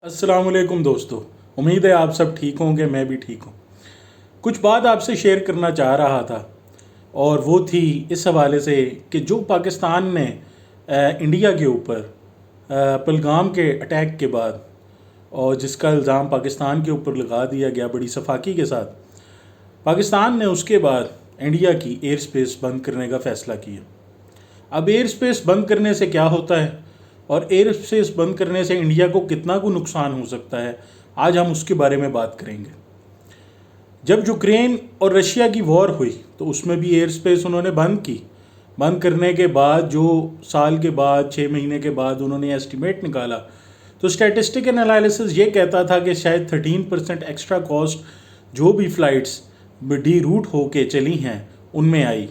अस्सलाम वालेकुम दोस्तों। उम्मीद है आप सब ठीक होंगे, मैं भी ठीक हूँ। कुछ बात आपसे शेयर करना चाह रहा था और वो थी इस हवाले से कि जो पाकिस्तान ने इंडिया के ऊपर पहलगाम के अटैक के बाद और जिसका इल्ज़ाम पाकिस्तान के ऊपर लगा दिया गया बड़ी सफाकी के साथ, पाकिस्तान ने उसके बाद इंडिया की एयर स्पेस बंद करने का फ़ैसला किया। अब एयर स्पेस बंद करने से क्या होता है और एयर स्पेस बंद करने से इंडिया को कितना को नुकसान हो सकता है, आज हम उसके बारे में बात करेंगे। जब यूक्रेन और रशिया की वॉर हुई तो उसमें भी एयर स्पेस उन्होंने बंद की। बंद करने के बाद जो साल के बाद 6 महीने के बाद उन्होंने एस्टिमेट निकाला तो स्टैटिस्टिक एनालिसिस ये कहता था कि शायद 13% एक्स्ट्रा कॉस्ट जो भी फ़्लाइट्स डी रूट होके चली हैं उनमें आई,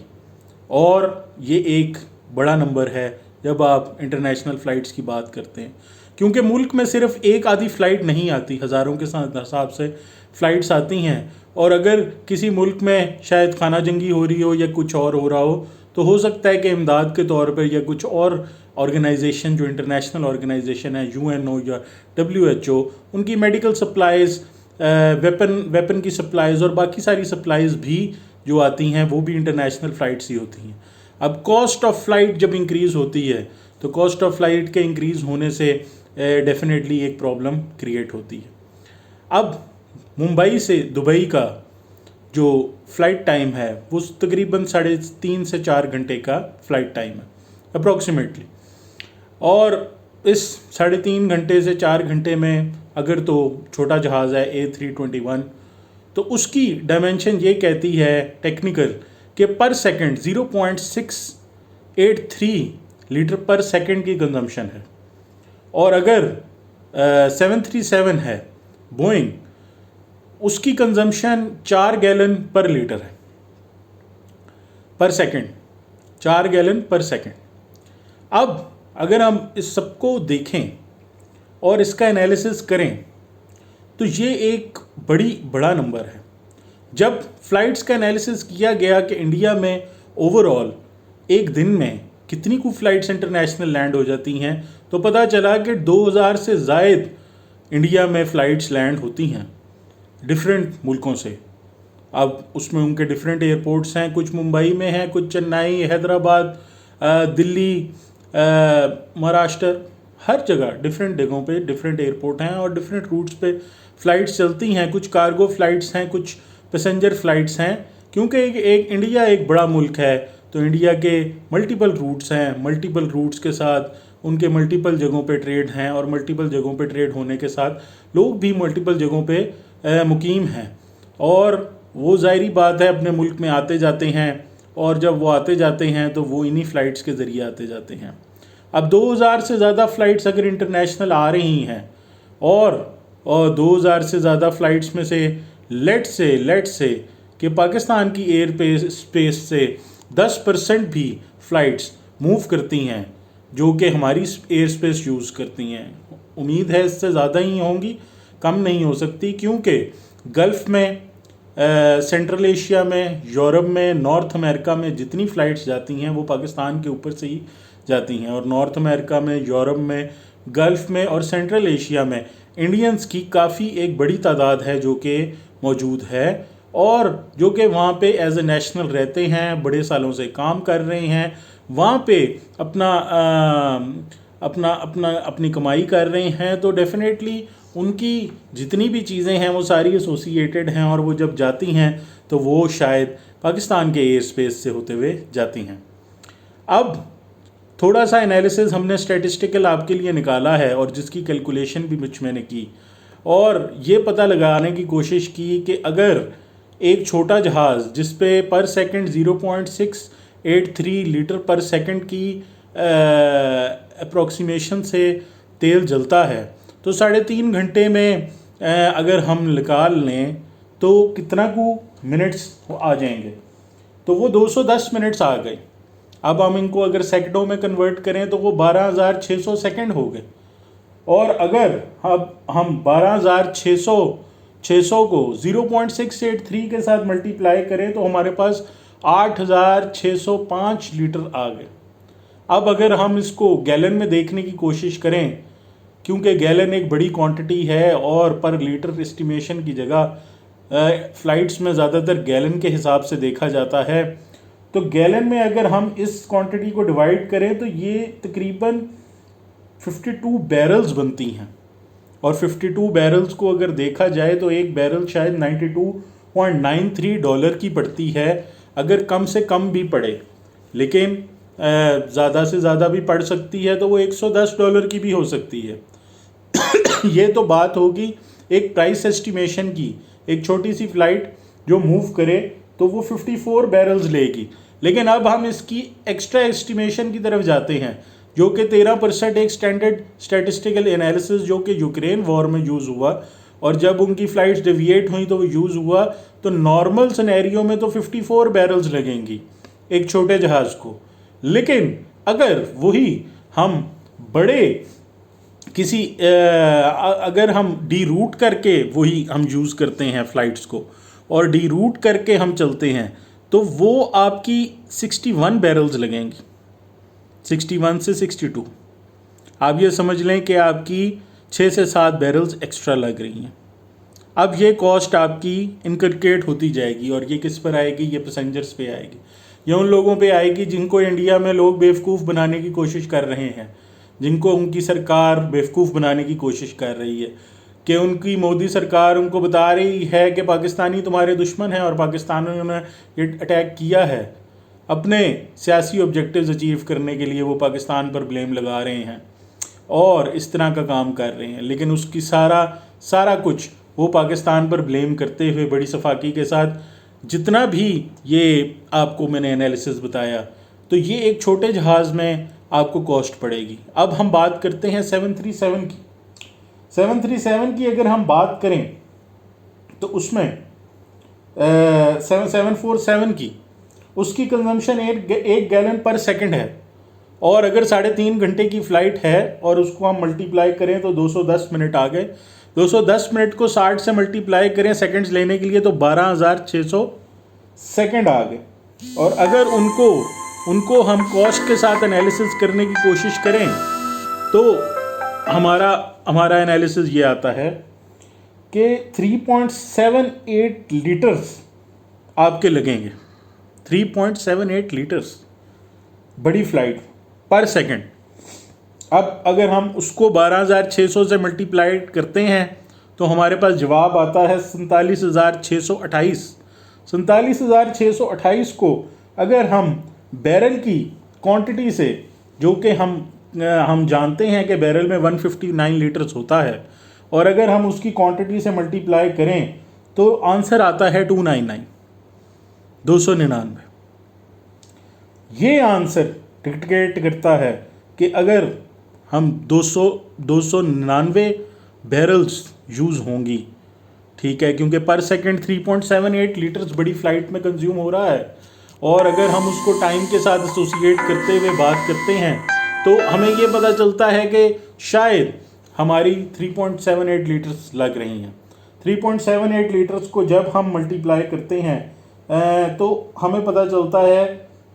और ये एक बड़ा नंबर है जब आप इंटरनेशनल फ़्लाइट्स की बात करते हैं, क्योंकि मुल्क में सिर्फ एक आधी फ़्लाइट नहीं आती, हज़ारों के हिसाब से फ़्लाइट्स आती हैं। और अगर किसी मुल्क में शायद खाना जंगी हो रही हो या कुछ और हो रहा हो तो हो सकता है कि इमदाद के तौर पर या कुछ और ऑर्गेनाइजेशन जो इंटरनेशनल ऑर्गेनाइजेशन है, यूएनओ या डब्ल्यूएचओ, उनकी मेडिकल सप्लाइज़, वेपन की सप्लाइज़ और बाकी सारी सप्लाइज़ भी जो आती हैं वो भी इंटरनेशनल फ़्लाइट्स ही होती हैं। अब कॉस्ट ऑफ फ्लाइट जब इंक्रीज़ होती है तो कॉस्ट ऑफ फ्लाइट के इंक्रीज़ होने से डेफिनेटली एक प्रॉब्लम क्रिएट होती है। अब मुंबई से दुबई का जो फ़्लाइट टाइम है वो तकरीबन 3.5 से 4 घंटे का फ़्लाइट टाइम है अप्रॉक्सीमेटली, और इस 3.5 घंटे से 4 घंटे में अगर तो छोटा जहाज़ है A321 तो उसकी डायमेंशन ये कहती है टेक्निकल कि पर सेकंड 0.683 लीटर पर सेकंड की कंजम्पशन है। और अगर 737 है बोइंग, उसकी कंजम्पशन 4 गैलन पर लीटर है पर सेकंड, 4 गैलन पर सेकंड। अब अगर हम इस सबको देखें और इसका एनालिसिस करें तो ये एक बड़ा नंबर है। जब फ़्लाइट्स का एनालिसिस किया गया कि इंडिया में ओवरऑल एक दिन में कितनी को फ़्लाइट्स इंटरनेशनल लैंड हो जाती हैं तो पता चला कि 2000 से ज़ायद इंडिया में फ़्लाइट्स लैंड होती हैं डिफरेंट मुल्कों से। अब उसमें उनके डिफरेंट एयरपोर्ट्स हैं, कुछ मुंबई में हैं, कुछ चेन्नई, हैदराबाद, दिल्ली, महाराष्ट्र, हर जगह डिफरेंट जगहों पे डिफरेंट एयरपोर्ट हैं और डिफरेंट रूट्स पे फ़्लाइट्स चलती हैं। कुछ कार्गो फ़्लाइट्स हैं, कुछ पैसेंजर फ़्लाइट्स हैं, क्योंकि एक इंडिया एक बड़ा मुल्क है तो इंडिया के मल्टीपल रूट्स हैं, मल्टीपल रूट्स के साथ उनके मल्टीपल जगहों पे ट्रेड हैं और मल्टीपल जगहों पे ट्रेड होने के साथ लोग भी मल्टीपल जगहों पे मुकीम हैं, और वो ज़ाहिरी बात है अपने मुल्क में आते जाते हैं, और जब वो आते जाते हैं तो वो इन्हीं फ़्लाइट्स के ज़रिए आते जाते हैं। अब 2000 से ज़्यादा फ़्लाइट्स अगर इंटरनेशनल आ रही हैं और 2000 से ज़्यादा फ़्लाइट्स में से लेट से कि पाकिस्तान की एयर स्पेस से 10% भी फ़्लाइट्स मूव करती हैं जो कि हमारी एयर स्पेस यूज़ करती हैं। उम्मीद है इससे ज़्यादा ही होंगी, कम नहीं हो सकती, क्योंकि गल्फ़ में, सेंट्रल एशिया में, यूरोप में, नॉर्थ अमेरिका में जितनी फ़्लाइट्स जाती हैं वो पाकिस्तान के ऊपर से ही जाती हैं। और नॉर्थ अमेरिका में, यूरोप में, गल्फ़ में और सेंट्रल एशिया में इंडियंस की काफ़ी एक बड़ी तादाद है जो कि मौजूद है और जो कि वहाँ पे एज ए नेशनल रहते हैं, बड़े सालों से काम कर रहे हैं, वहाँ पे अपनी कमाई कर रहे हैं। तो डेफिनेटली उनकी जितनी भी चीज़ें हैं वो सारी एसोसिएटेड हैं और वो जब जाती हैं तो वो शायद पाकिस्तान के एयर स्पेस से होते हुए जाती हैं। अब थोड़ा सा एनालिसिस हमने स्टैटिस्टिकल आपके लिए निकाला है और जिसकी कैलकुलेशन भी मैंने की और ये पता लगाने की कोशिश की कि अगर एक छोटा जहाज़ जिस पे पर सेकंड 0.683 लीटर पर सेकंड की अप्रॉक्सीमेशन से तेल जलता है तो 3.5 घंटे में अगर हम निकाल लें तो कितना को मिनट्स आ जाएंगे, तो वो 210 मिनट्स आ गए। अब हम इनको अगर सेकंडों में कन्वर्ट करें तो वो 12,600 सेकंड हो गए, और अगर अब हम 12,600 को 0.683 के साथ मल्टीप्लाई करें तो हमारे पास 8,605 लीटर आ गए। अब अगर हम इसको गैलन में देखने की कोशिश करें क्योंकि गैलन एक बड़ी क्वांटिटी है और पर लीटर एस्टिमेशन की जगह फ़्लाइट्स में ज़्यादातर गैलन के हिसाब से देखा जाता है। तो गैलन में अगर हम इस क्वांटिटी को डिवाइड करें तो ये तकरीबन 52 बैरल्स बनती हैं। और 52 बैरल्स को अगर देखा जाए तो एक बैरल शायद $92.93 की पड़ती है, अगर कम से कम भी पड़े, लेकिन ज़्यादा से ज़्यादा भी पड़ सकती है तो वो $110 की भी हो सकती है। ये तो बात होगी एक प्राइस एस्टिमेशन की। एक छोटी सी फ़्लाइट जो मूव करे तो वो 54 बैरल्स लेगी, लेकिन अब हम इसकी एक्स्ट्रा एस्टिमेशन की तरफ जाते हैं जो कि 13% एक स्टैंडर्ड स्टैटिस्टिकल एनालिसिस जो कि यूक्रेन वॉर में यूज़ हुआ, और जब उनकी फ़्लाइट्स डेविएट हुई तो वो यूज़ हुआ, तो नॉर्मल सिनेरियो में तो 54 बैरल्स लगेंगी एक छोटे जहाज़ को। लेकिन अगर वही हम बड़े किसी अगर हम डी रूट करके वही हम यूज़ करते हैं फ़्लाइट्स को और डी रूट करके हम चलते हैं तो वो आपकी 61 बैरल्स लगेंगी, 61 से 62। आप ये समझ लें कि आपकी 6 से 7 बैरल्स एक्स्ट्रा लग रही हैं। अब ये कॉस्ट आपकी इनकलकेट होती जाएगी, और ये किस पर आएगी? ये पैसेंजर्स पे आएगी। ये उन लोगों पे आएगी जिनको इंडिया में लोग बेवकूफ़ बनाने की कोशिश कर रहे हैं, जिनको उनकी सरकार बेवकूफ़ बनाने की कोशिश कर रही है कि उनकी मोदी सरकार उनको बता रही है कि पाकिस्तानी तुम्हारे दुश्मन हैं और पाकिस्तानियों ने ये अटैक किया है। अपने सियासी ऑब्जेक्टिव्स अचीव करने के लिए वो पाकिस्तान पर ब्लेम लगा रहे हैं और इस तरह का काम कर रहे हैं, लेकिन उसकी सारा कुछ वो पाकिस्तान पर ब्लेम करते हुए बड़ी सफाकी के साथ जितना भी ये आपको मैंने एनालिसिस बताया, तो ये एक छोटे जहाज़ में आपको कॉस्ट पड़ेगी। अब हम बात करते हैं 737 की। 737 की अगर हम बात करें तो उसमें 747 की उसकी कंजम्पशन एक गैलन पर सेकंड है, और अगर 3.5 घंटे की फ़्लाइट है और उसको हम मल्टीप्लाई करें तो 210 मिनट आ गए। 210 मिनट को 60 से मल्टीप्लाई करें सेकंड्स लेने के लिए तो 12,600 सेकंड आ गए। और अगर उनको हम कॉस्ट के साथ एनालिसिस करने की कोशिश करें तो हमारा एनालिसिस ये आता है कि 3.78 लीटर्स आपके लगेंगे। 3.78 लीटर्स बड़ी फ़्लाइट पर सेकंड। अब अगर हम उसको 12,600 से मल्टीप्लाई करते हैं तो हमारे पास जवाब आता है 47,628। 47,628 को अगर हम बैरल की क्वांटिटी से, जो कि हम जानते हैं कि बैरल में 159 लीटर्स होता है, और अगर हम उसकी क्वांटिटी से मल्टीप्लाई करें तो आंसर आता है 299। ये आंसर डिक्टेट करता है कि अगर हम 299 बैरल्स यूज़ होंगी, ठीक है, क्योंकि पर सेकंड 3.78 लीटर्स बड़ी फ़्लाइट में कंज्यूम हो रहा है, और अगर हम उसको टाइम के साथ एसोसिएट करते हुए बात करते हैं तो हमें ये पता चलता है कि शायद हमारी 3.78 लीटर्स लग रही हैं। 3.78 लीटर्स को जब हम मल्टीप्लाई करते हैं तो हमें पता चलता है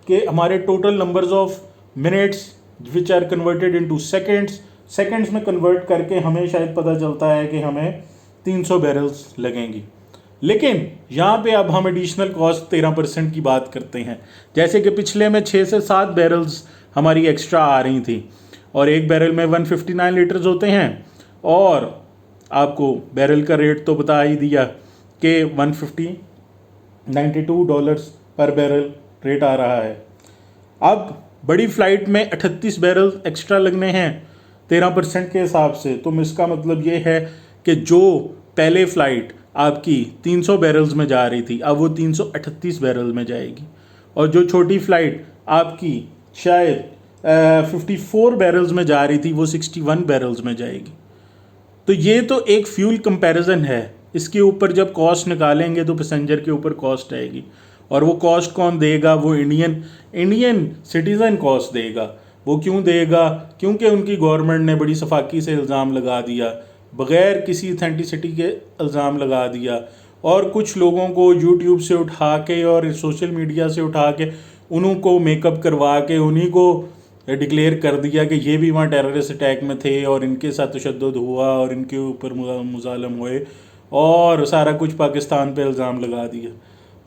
कि हमारे total numbers of minutes which are converted into seconds में कन्वर्ट करके हमें शायद पता चलता है कि हमें 300 बैरल्स लगेंगी। लेकिन यहाँ पे अब हम एडिशनल कॉस्ट 13% की बात करते हैं। जैसे कि पिछले में 6 से 7 बैरल्स हमारी एक्स्ट्रा आ रही थी, और एक बैरल में 159 लीटर्स होते हैं, और आपको बैरल का रेट तो बता ही दिया कि $92 पर बैरल रेट आ रहा है। अब बड़ी फ़्लाइट में 38 बैरल एक्स्ट्रा लगने हैं 13% के हिसाब से, तो इसका मतलब ये है कि जो पहले फ़्लाइट आपकी 300 बैरल्स में जा रही थी अब वो 338 बैरल में जाएगी, और जो छोटी फ़्लाइट आपकी शायद 54 बैरल्स में जा रही थी वो 61 बैरल्स में जाएगी। तो ये तो एक फ्यूल कंपैरिजन है। इसके ऊपर जब कॉस्ट निकालेंगे तो पैसेंजर के ऊपर कॉस्ट आएगी, और वो कॉस्ट कौन देगा? वो इंडियन सिटीज़न कॉस्ट देगा। वो क्यों देगा? क्योंकि उनकी गवर्नमेंट ने बड़ी सफाकी से इल्ज़ाम लगा दिया, बग़ैर किसी अथेंटिसिटी के इल्ज़ाम लगा दिया, और कुछ लोगों को यूट्यूब से उठा के और सोशल मीडिया से उठा के उन्हीं को मेकअप करवा के उन्हीं को डिक्लेयर कर दिया कि ये भी वहाँ टेररिस्ट अटैक में थे और इनके साथ तशद्दुद हुआ और इनके ऊपर मुज़ालम हुए, और सारा कुछ पाकिस्तान पे इल्ज़ाम लगा दिया।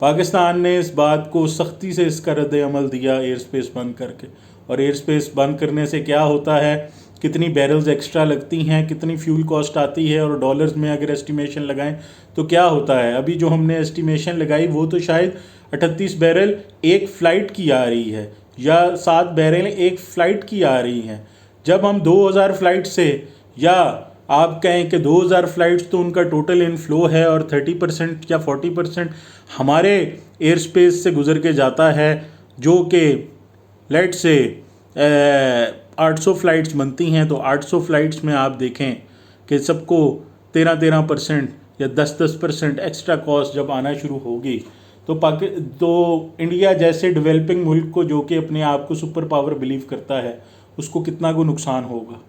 पाकिस्तान ने इस बात को सख्ती से इसका रद्द अमल दिया एयर स्पेस बंद करके। और एयर स्पेस बंद करने से क्या होता है, कितनी बैरल्स एक्स्ट्रा लगती हैं, कितनी फ्यूल कॉस्ट आती है, और डॉलर्स में अगर एस्टिमेशन लगाएं तो क्या होता है। अभी जो हमने एस्टिमेशन लगाई वो तो शायद 38 बैरल एक फ़्लाइट की आ रही है, या 7 बैरल एक फ़्लाइट की आ रही हैं। जब हम 2000 फ़्लाइट से, या आप कहें कि 2000 फ़्लाइट्स तो उनका टोटल इनफ्लो है और 30% या 40% हमारे एयर स्पेस से गुज़र के जाता है, जो कि लेट से 800 फ़्लाइट्स बनती हैं, तो 800 फ़्लाइट्स में आप देखें कि सबको 13% या 10% एक्स्ट्रा कॉस्ट जब आना शुरू होगी, तो इंडिया जैसे डेवलपिंग मुल्क को, जो कि अपने आप को सुपर पावर बिलीव करता है, उसको कितना को नुकसान होगा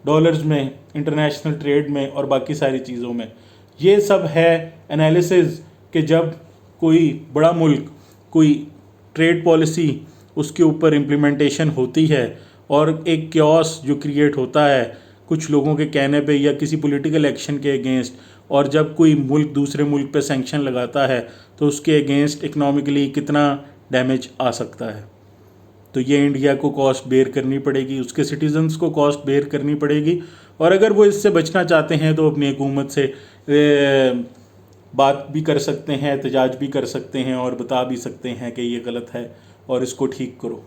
डॉलर्स में, इंटरनेशनल ट्रेड में और बाकी सारी चीज़ों में। ये सब है एनालिसिस कि जब कोई बड़ा मुल्क कोई ट्रेड पॉलिसी उसके ऊपर इम्प्लीमेंटेशन होती है और एक क्योस जो क्रिएट होता है कुछ लोगों के कहने पे या किसी पॉलिटिकल एक्शन के अगेंस्ट, और जब कोई मुल्क दूसरे मुल्क पे सैंक्शन लगाता है तो उसके अगेंस्ट इकनॉमिकली कितना डैमेज आ सकता है। तो ये इंडिया को कॉस्ट बेयर करनी पड़ेगी, उसके सिटीजन्स को कॉस्ट बेयर करनी पड़ेगी। और अगर वो इससे बचना चाहते हैं तो अपनी हुकूमत से बात भी कर सकते हैं, एहतजाज भी कर सकते हैं और बता भी सकते हैं कि ये गलत है और इसको ठीक करो,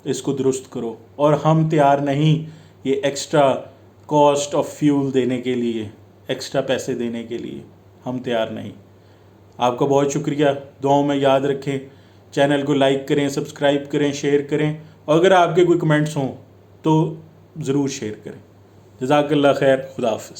इसको दुरुस्त करो। और हम तैयार नहीं ये एक्स्ट्रा कॉस्ट ऑफ फ्यूल देने के लिए, एक्स्ट्रा पैसे देने के लिए हम तैयार नहीं। आपका बहुत शुक्रिया, दुआओं में याद रखें, चैनल को लाइक करें, सब्सक्राइब करें, शेयर करें, और अगर आपके कोई कमेंट्स हों तो ज़रूर शेयर करें। जज़ाकल्लाह खैर, खुदा हाफ़िज़।